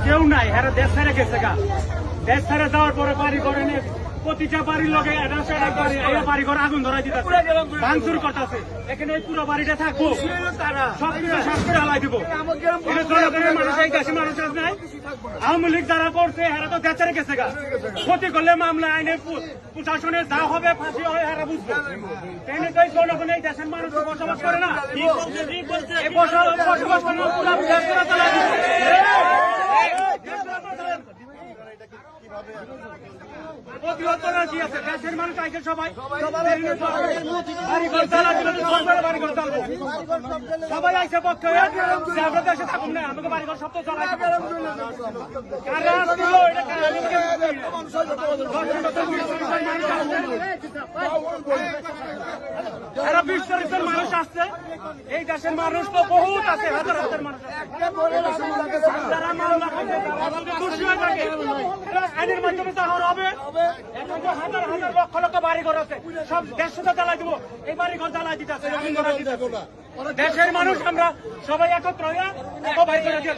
কেউ নাই, এরা দেশ ছেড়ে গেছে গা। দেশ ছেড়ে যাওয়ার পরে বাড়ি ঘরে নিয়ে প্রতিটা বাড়ির লগে বাড়ি ঘর আগুন ধরাই দিতে ভাঙচুর করতেছে। এখানে এই পুরো বাড়িটা থাকবো, সবকিছু শেষ করে হালাই দিব। জনগণের মানুষ, এই দেশের মানুষ নাই। আওয়ামী লীগ যারা করছে এরা তো দেশ ছেড়ে গেছে গা। ক্ষতি করলে মামলা আইনে প্রশাসনের যা হবে, ফাঁসি হয়, এরা বুঝবো। জনগণ এই দেশের মানুষ বসবাস করে না, বসবাস করে না, পুরো দেশ করে চালাই দিবে। দেশের মানুষ আইছে সবাই, সবাই আইসে পক্ষে আমরা দেশে থাকুন না, আমাকে বাড়িঘর সব তো চালাই। এরা 20-40 মানুষ আসছে, এই দেশের মানুষ তো বহুত আছে, হাজার হাজার মানুষ আইনের মাধ্যমে তাহলে হবে। এখন তো হাজার হাজার লক্ষ লক্ষ বাড়িঘর আছে, সব দেশ জ্বালাই দিব, এই বাড়িঘর জ্বালাই দিতে আছে। দেশের মানুষ আমরা সবাই একত্র হয়ে ভাই করে দিয়ে